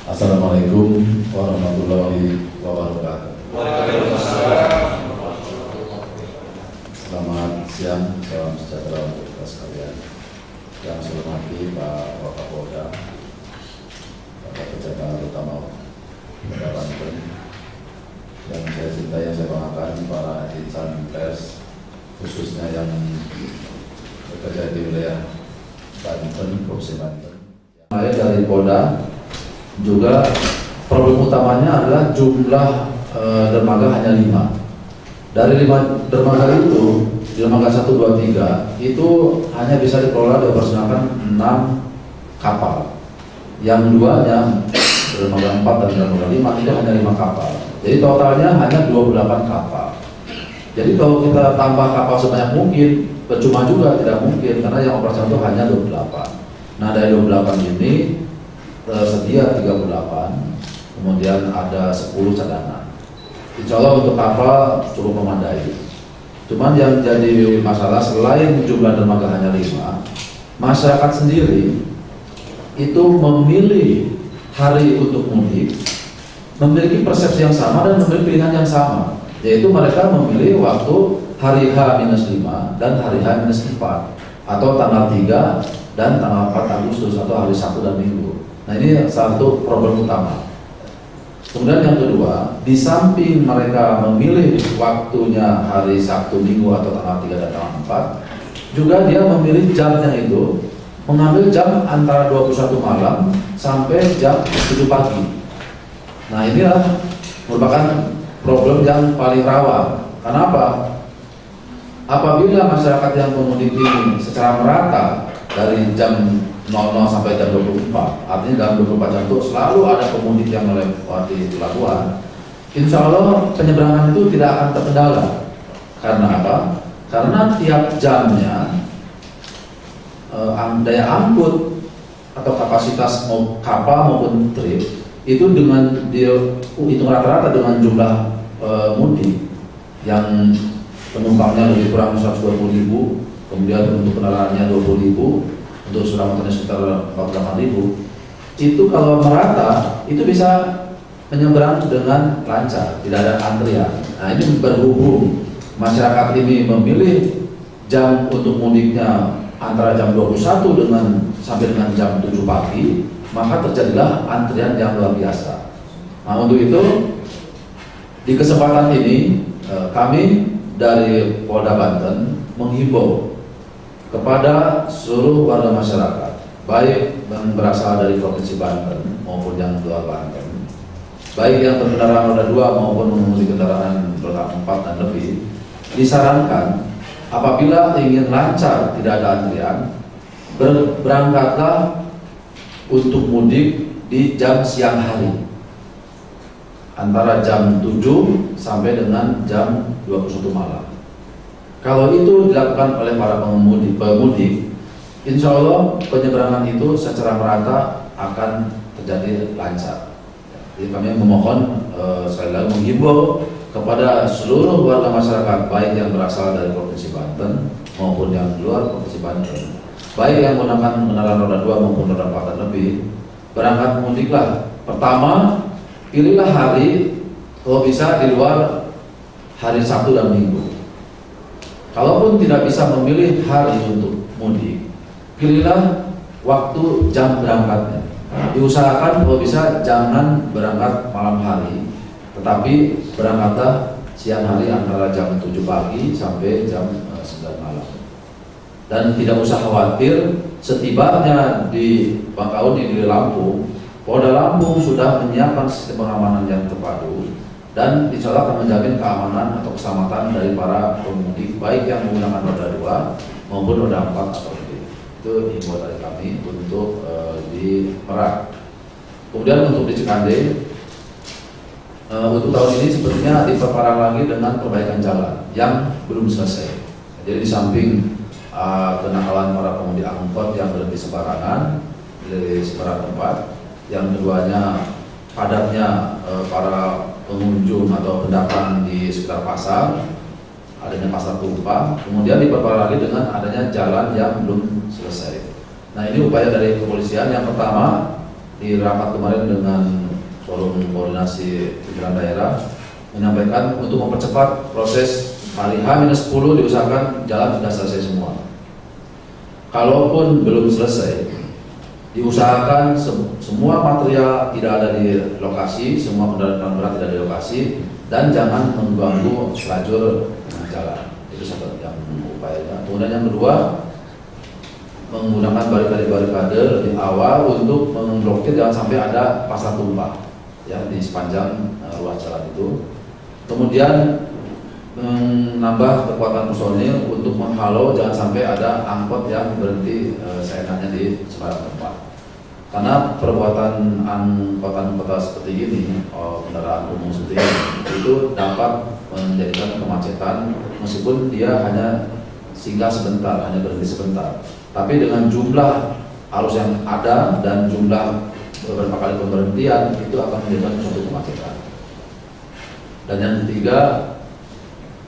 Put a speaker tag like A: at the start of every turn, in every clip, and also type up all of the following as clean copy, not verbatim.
A: Assalamualaikum warahmatullahi wabarakatuh.
B: Waalaikumsalam.
A: Selamat siang, salam sejahtera untuk kita sekalian. Yang saya hormati Pak Wakapolda, Bapak Penjagaan Utama Polda Banten, yang saya cintai, yang saya banggakan para insan pers, khususnya yang bekerja di wilayah Banten, Provinsi Banten. Saya dari Polda. Juga problem utamanya adalah jumlah dermaga hanya 5. Dari 5 dermaga itu, dermaga 1, 2, 3 itu hanya bisa dikelola dioperasionalkan 6 kapal. Yang duanya, dermaga 4 dan dermaga 5 itu hanya 5 kapal. Jadi totalnya hanya 28 kapal. Jadi kalau kita tambah kapal sebanyak mungkin, percuma juga, tidak mungkin, karena yang operasional itu hanya 28. Nah, dari 28 ini sedia 38, kemudian ada 10 cadangan. Insya Allah untuk kapal cukup memadai. Cuman yang jadi masalah selain jumlah dermaga hanya 5, masyarakat sendiri itu memilih hari untuk mudik, memiliki persepsi yang sama dan memiliki pilihan yang sama, yaitu mereka memilih waktu hari H-5 dan hari H-4 atau tanggal 3 dan tanggal 4 Agustus atau hari Sabtu dan Minggu. Nah, ini satu problem utama. Kemudian yang kedua, di samping mereka memilih waktunya hari Sabtu, Minggu atau tanggal 3 dan tanggal 4, juga dia memilih jamnya itu, mengambil jam antara 21 malam sampai jam 7 pagi. Nah, inilah merupakan problem yang paling rawan. Kenapa? Apabila masyarakat yang memudik ini secara merata dari jam 00 sampai jam 24, artinya dalam 24 jam itu selalu ada pemudik yang melewati pelabuhan, insya Allah penyeberangan itu tidak akan terkendala. Karena apa? Karena tiap jamnya daya angkut atau kapasitas kapal maupun trip itu dengan dia hitung rata-rata dengan jumlah mudik yang penumpangnya lebih kurang 120.000, kemudian untuk kendaraannya 20.000, untuk sudah motornya sekitar 48.000, itu kalau merata itu bisa menyeberang dengan lancar, tidak ada antrian. Nah, ini berhubung masyarakat ini memilih jam untuk mudiknya antara jam 21 sampai dengan jam 7 pagi, maka terjadilah antrian yang luar biasa. Nah, untuk itu di kesempatan ini kami dari Polda Banten menghimbau kepada seluruh warga masyarakat, baik yang berasal dari Provinsi Banten maupun yang luar Banten, baik yang berkendaraan roda 2 maupun mengemudi kendaraan roda 4 dan lebih, disarankan apabila ingin lancar tidak ada antrian, berangkatlah untuk mudik di jam siang hari antara jam 7 sampai dengan jam 21 malam. Kalau itu dilakukan oleh para pemudik, insya Allah penyeberangan itu secara merata akan terjadi lancar. Jadi kami memohon sekali lagi menghimbau kepada seluruh warga masyarakat, baik yang berasal dari Provinsi Banten maupun yang luar Provinsi Banten, baik yang menggunakan kendaraan roda 2 maupun roda 4 dan lebih, berangkat mudiklah. Pertama, pilihlah hari kalau bisa di luar hari Sabtu dan Minggu. Kalaupun tidak bisa memilih hari untuk mudik, pilihlah waktu jam berangkatnya. Diusahakan kalau bisa jangan berangkat malam hari, tetapi berangkatlah siang hari antara jam 7 pagi sampai jam 9 malam. Dan tidak usah khawatir, setibanya di Bangkauni di Lampung, Polda Lampung sudah menyiapkan sistem pengamanan yang terpadu, dan insya Allah akan menjamin keamanan atau keselamatan dari para pemudik, baik yang menggunakan roda 2 maupun roda 4 atau lebih. Itu himbauan dari kami untuk di Merak. Kemudian untuk di Cikande, untuk tahun ini sepertinya diperparah lagi dengan perbaikan jalan yang belum selesai. Jadi di samping kenakalan para pemudik angkot yang berhenti sembarangan di seberang tempat, yang keduanya padatnya para pengunjung atau pendatang di sekitar pasar, adanya pasar tumpah, kemudian diperparah lagi dengan adanya jalan yang belum selesai. Nah, ini upaya dari kepolisian. Yang pertama, di rapat kemarin dengan maupun koordinasi pimpinan daerah menyampaikan untuk mempercepat proses hari H-10 diusahakan jalan sudah selesai semua. Kalaupun belum selesai, diusahakan semua material tidak ada di lokasi, semua kendaraan berat tidak ada di lokasi, dan jangan mengganggu lajur jalan. Itu satu yang upayanya. Kemudian yang kedua, menggunakan barikade di awal untuk memblokir jangan sampai ada pasar tumpah ya di sepanjang ruas jalan itu. Kemudian menambah kekuatan personil untuk menghalau jangan sampai ada angkot yang berhenti seenaknya di sembarang tempat. Karena perbuatan angkutan kota seperti ini, kendaraan umum seperti ini, itu dapat menjadikan kemacetan meskipun dia hanya singgah sebentar, hanya berhenti sebentar. Tapi dengan jumlah arus yang ada dan jumlah beberapa kali pemberhentian itu akan menjadikan suatu kemacetan. Dan yang ketiga,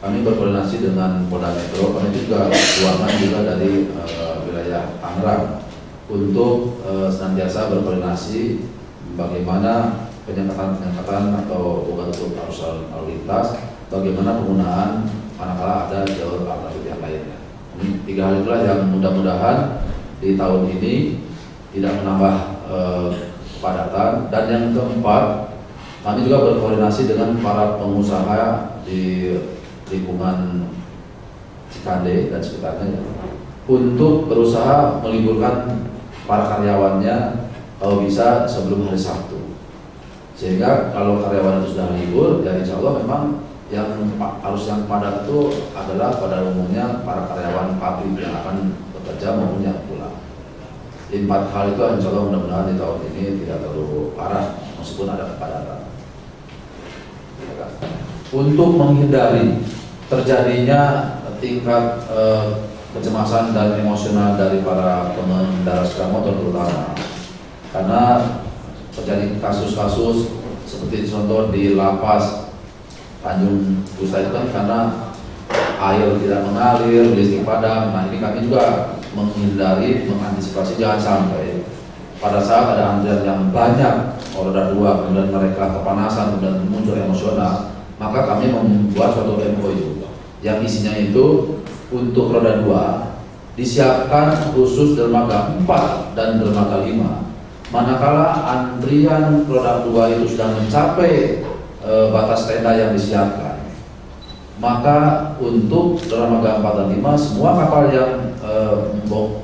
A: kami berkoordinasi dengan Polda Metro, kami juga ruangan juga dari wilayah Tangerang untuk senantiasa berkoordinasi bagaimana penyekatan atau bukan untuk arus lalu lintas, bagaimana penggunaan manakala ada jalur alternatif yang lainnya. Ini 3 hal itulah yang mudah-mudahan di tahun ini tidak menambah kepadatan. Dan yang keempat, kami juga berkoordinasi dengan para pengusaha di lingkungan Cikande dan sekitarnya untuk berusaha meliburkan para karyawannya kalau bisa sebelum hari Sabtu, sehingga kalau karyawan itu sudah libur ya insya Allah memang yang arus yang padat itu adalah pada umumnya para karyawan pabrik yang akan bekerja maupun yang pulang. 4 hal itu insya Allah mudah-mudahan di tahun ini tidak terlalu parah meskipun ada kepadatan. Untuk menghindari terjadinya tingkat kecemasan dan emosional dari para pengendara sepeda motor terutama, karena terjadi kasus-kasus seperti contoh di lapas Tanjung Kusta itu kan karena air tidak mengalir, listrik padam. Nah ini kami juga menghindari, mengantisipasi jangan sampai pada saat ada antrian yang banyak roda 2 kemudian mereka kepanasan kemudian muncul emosional, maka kami membuat suatu MOU yang isinya itu untuk roda 2 disiapkan khusus dermaga 4 dan dermaga 5. Manakala antrian roda 2 itu sudah mencapai batas tenda yang disiapkan, maka untuk dermaga 4 dan 5 semua kapal yang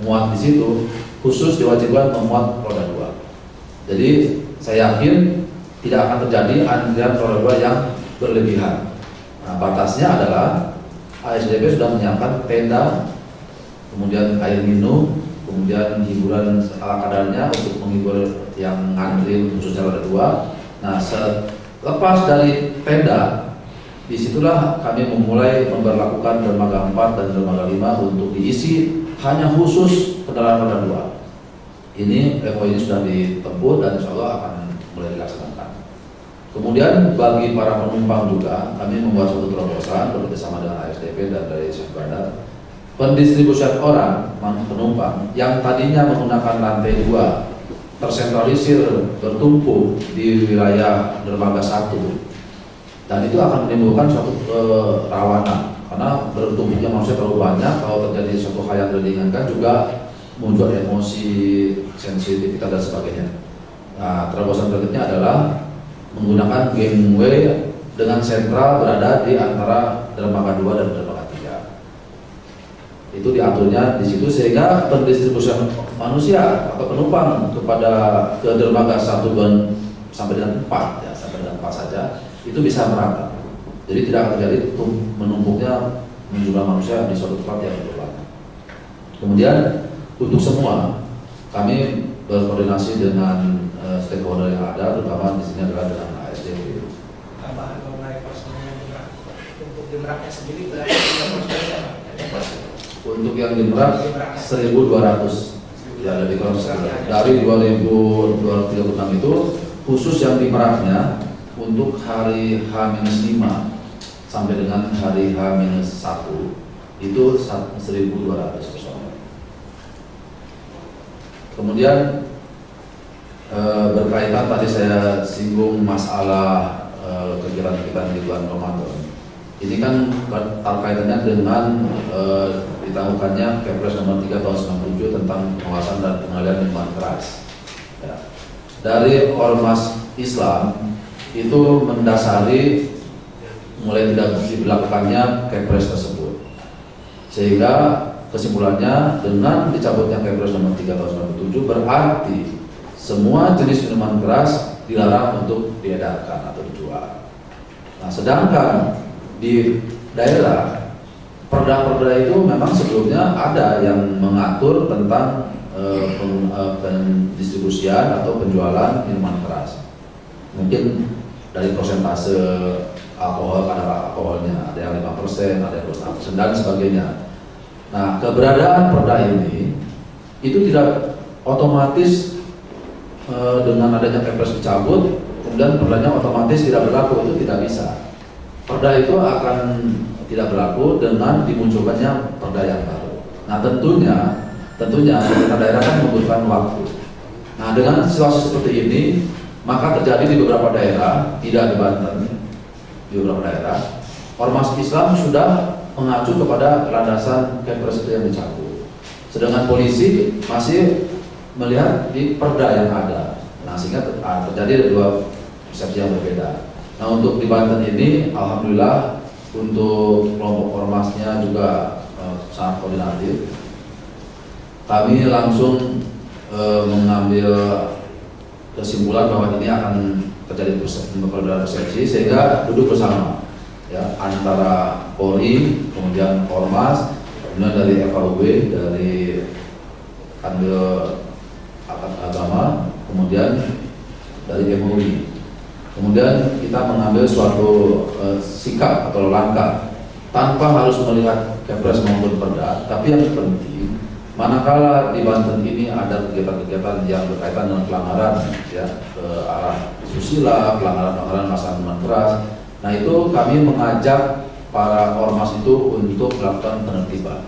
A: muat di situ khusus diwajibkan memuat roda 2. Jadi saya yakin tidak akan terjadi antrian roda 2 yang berlebihan. Nah, batasnya adalah ASDP sudah menyiapkan tenda, kemudian air minum, kemudian hiburan ala kadarnya untuk menghibur yang ngantri khususnya roda 2. Nah, lepas dari tenda, disitulah kami memulai memberlakukan dermaga 4 dan dermaga 5 untuk diisi hanya khusus kendaraan roda 2. Ini MOU ini sudah ditempuh dan insya Allah akan mulai dilaksanakan. Kemudian bagi para penumpang juga kami membuat suatu terobosan bekerjasama dengan ASDP dan dari Syekh Bandar. Pendistribusian orang penumpang yang tadinya menggunakan lantai 2 tersentralisir bertumpuk di wilayah dermaga 1, dan itu akan menimbulkan suatu kerawanan karena bertumpuknya manusia terlalu banyak. Kalau terjadi suatu hal yang diinginkan juga muncul emosi, sensitivitas dan sebagainya. Nah, terobosan berikutnya adalah menggunakan gangway dengan sentral berada di antara dermaga 2 dan dermaga 3. Itu diaturnya di situ sehingga pendistribusian manusia atau penumpang ke dermaga 1 dan sampai dengan 4 ya, sampai dengan 4 saja itu bisa merata. Jadi tidak akan terjadi menumpuknya jumlah manusia di suatu tempat yang berbanyak. Kemudian untuk semua kami berkoordinasi dengan stakeholder yang ada, terutama di sini adalah dengan ASDP.
C: Tambahan mengenai personel Merak. Untuk di Meraknya sendiri berapa personelnya, Pak?
A: Untuk yang di Merak 1.200, ya lebih kurang dari 2.236 itu khusus yang di Meraknya untuk hari H-5 sampai dengan hari H-1 itu 1.200 personel. Kemudian Berkaitan tadi saya singgung masalah kegiatan-kegiatan di bulan Ramadan. Ini kan terkaitannya dengan ditangguhkannya Kepres nomor 3 tahun 97 tentang pengawasan dan pengendalian minuman keras. Ya. Dari ormas Islam itu mendasari mulai tidak diberlakukannya Kepres tersebut. Sehingga kesimpulannya dengan dicabutnya Kepres nomor 3 tahun 97 berarti semua jenis minuman keras dilarang untuk diedarkan atau dijual. Nah, sedangkan di daerah perda-perda itu memang sebelumnya ada yang mengatur tentang pendistribusian atau penjualan minuman keras. Mungkin dari persentase alkohol, kadar alkoholnya ada yang 5%, ada yang 26% dan sebagainya. Nah, keberadaan perda ini itu tidak otomatis dengan adanya Kepres dicabut, kemudian perdanya otomatis tidak berlaku, itu tidak bisa. Perda itu akan tidak berlaku dengan dimunculkannya perda yang baru. Nah, tentunya pemerintah daerah kan membutuhkan waktu. Nah, dengan situasi seperti ini, maka terjadi di beberapa daerah, tidak di Banten, di beberapa daerah, ormas Islam sudah mengacu kepada landasan Kepres itu yang dicabut. Sedangkan polisi masih melihat di perda yang ada. Nah, sehingga terjadi dua persepsi yang berbeda. Nah, untuk di Banten ini, alhamdulillah untuk kelompok ormasnya juga sangat koordinatif. Kami langsung mengambil kesimpulan bahwa ini akan terjadi perbedaan persepsi, sehingga duduk bersama ya, antara Polri, kemudian Ormas, kemudian dari FAUB, dari Kanwil Agama, kemudian dari MUI. Kemudian kita mengambil suatu sikap atau langkah tanpa harus melihat Kepres maupun perda, tapi yang penting manakala di Banten ini ada kegiatan-kegiatan yang berkaitan dengan pelanggaran ya, ke arah susila, pelanggaran masalah minuman keras. Nah, itu kami mengajak para ormas itu untuk melakukan penertiban.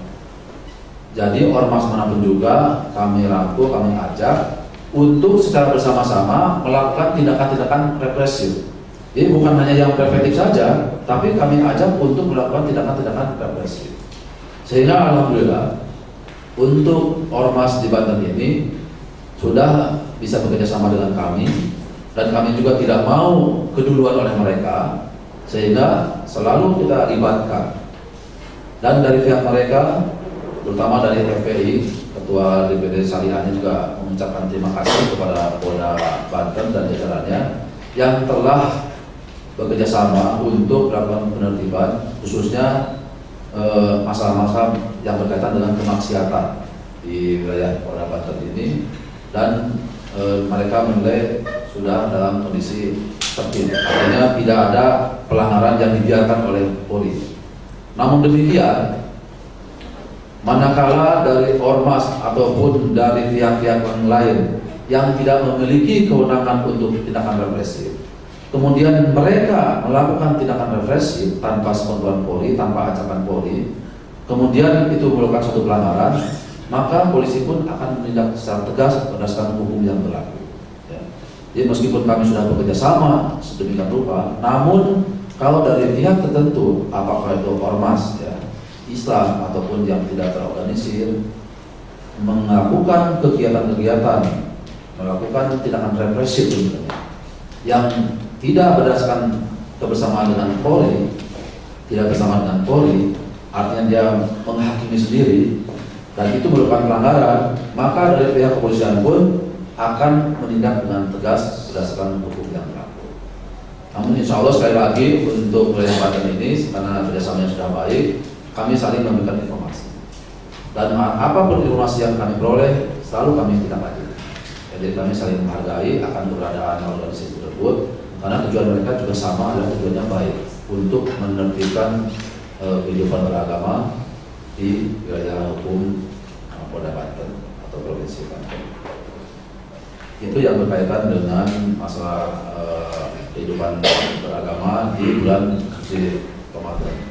A: Jadi ormas manapun juga kami rangkul, kami ajak untuk secara bersama-sama melakukan tindakan-tindakan represif. Jadi bukan hanya yang preventif saja, tapi kami ajak untuk melakukan tindakan-tindakan represif. Sehingga alhamdulillah untuk ormas di Banten ini sudah bisa bekerja sama dengan kami, dan kami juga tidak mau keduluan oleh mereka, sehingga selalu kita libatkan. Dan dari pihak mereka, terutama dari FPI, Ketua DPD Syariahnya juga mengucapkan terima kasih kepada Polda Banten dan jajarannya yang telah bekerja sama untuk melakukan penertiban, khususnya masalah-masalah yang berkaitan dengan kemaksiatan di wilayah Polda Banten ini, dan mereka menilai sudah dalam kondisi tertib, artinya tidak ada pelanggaran yang dibiarkan oleh Polri. Namun demikian, manakala dari ormas ataupun dari pihak-pihak yang lain yang tidak memiliki kewenangan untuk tindakan represif, kemudian mereka melakukan tindakan represif tanpa sepengetahuan Polri, tanpa ajakan Polri, kemudian itu merupakan suatu pelanggaran, maka polisi pun akan menindak secara tegas berdasarkan hukum yang berlaku. Ya. Jadi meskipun kami sudah bekerja sama sedemikian rupa, namun kalau dari pihak tertentu, apakah itu ormas ya, Islam ataupun yang tidak terorganisir, melakukan kegiatan-kegiatan, melakukan tindakan represif yang tidak berdasarkan kebersamaan dengan Polri, tidak bersama dengan Polri, artinya dia menghakimi sendiri, dan itu merupakan pelanggaran, maka dari pihak kepolisian pun akan menindak dengan tegas berdasarkan hukum yang berlaku. Namun insya Allah sekali lagi untuk wilayah Banten ini, karena kerjasamanya sudah baik, kami saling memberikan informasi, dan apapun informasi yang kami peroleh selalu kami tindak lanjut. Jadi kami saling menghargai akan keberadaan organisasi tersebut, karena tujuan mereka juga sama, adalah tujuannya baik untuk menertibkan kehidupan beragama di wilayah hukum Polda Banten atau Provinsi Banten. Itu yang berkaitan dengan masalah kehidupan beragama di bulan suci Ramadan.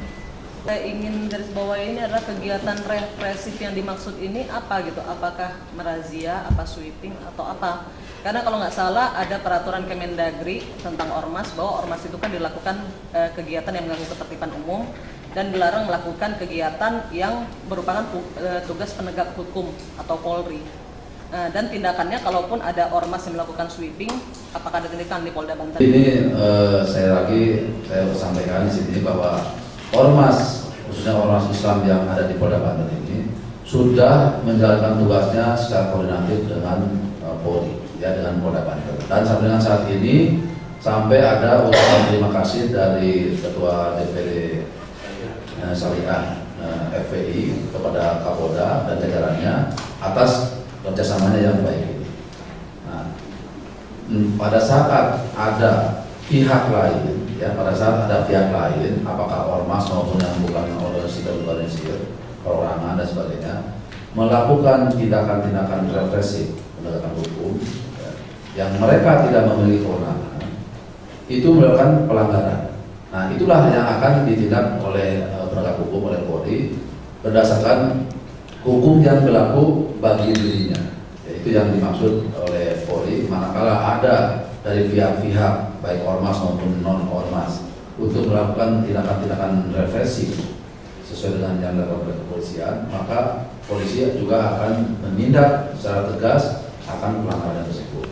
B: Saya ingin garis bawahi ini adalah kegiatan represif yang dimaksud ini apa gitu? Apakah merazia, apa sweeping, atau apa? Karena kalau nggak salah ada peraturan Kemendagri tentang ormas bahwa ormas itu kan dilakukan kegiatan yang mengganggu ketertiban umum dan dilarang melakukan kegiatan yang merupakan tugas penegak hukum atau Polri. Dan tindakannya kalaupun ada ormas yang melakukan sweeping, apakah ada tindakan di Polda Banten?
A: Ini saya sampaikan di sini bahwa ormas, khususnya ormas Islam yang ada di Polda Banten ini sudah menjalankan tugasnya secara koordinatif dengan Polri, ya, dengan Polda Banten. Dan sampai dengan saat ini sampai ada ucapan terima kasih dari Ketua DPD Syariah FPI kepada Kapolda dan jajarannya atas kerjasamanya yang baik ini. Nah, pada saat ada pihak lain, ya, pada saat ada pihak lain, apakah ormas maupun yang bukan organisasi perorangan dan sebagainya, melakukan tindakan-tindakan represif penegakan hukum, ya, yang mereka tidak memiliki kewenangan, itu melakukan pelanggaran. Nah, itulah yang akan ditindak oleh penegak hukum, oleh Polri berdasarkan hukum yang berlaku bagi dirinya. Yaitu yang dimaksud oleh Polri manakala ada dari pihak-pihak baik ormas maupun non-ormas untuk melakukan tindakan-tindakan represif sesuai dengan yang dilakukan oleh kepolisian, maka polisi juga akan menindak secara tegas akan pelanggaran tersebut.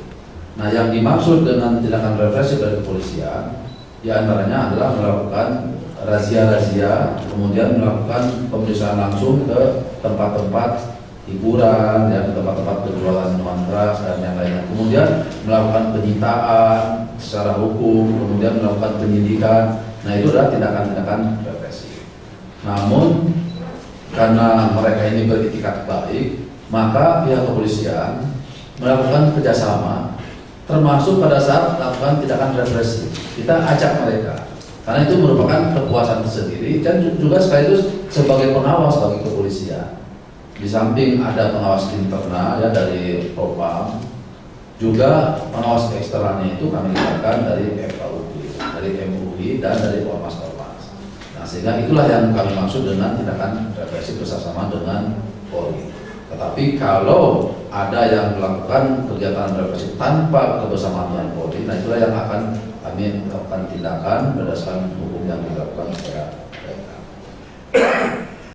A: Nah, yang dimaksud dengan tindakan represif dari kepolisian diantaranya adalah melakukan razia-razia, kemudian melakukan pemeriksaan langsung ke tempat-tempat hiburan, ya, ke tempat-tempat penjualan minuman keras dan yang lainnya. Kemudian melakukan penyitaan secara hukum, kemudian melakukan penyidikan. Nah, itu adalah tindakan-tindakan represif. Namun karena mereka ini beritikat baik, maka pihak kepolisian melakukan kerjasama, termasuk pada saat melakukan tindakan represif. Kita ajak mereka, karena itu merupakan kepuasan tersendiri dan juga sekaligus sebagai pengawas bagi kepolisian. Di samping ada pengawas internal, ya, dari Propam, juga pengawas eksternalnya itu kami libatkan dari FKUI, dari MUI dan dari ormas-ormas. Nah, sehingga itulah yang kami maksud dengan tindakan represif bersama dengan Polri. Tetapi kalau ada yang melakukan kegiatan represif tanpa kebersamaan dengan Polri, nah itulah yang akan kami melakukan tindakan berdasarkan hukum yang dilakukan oleh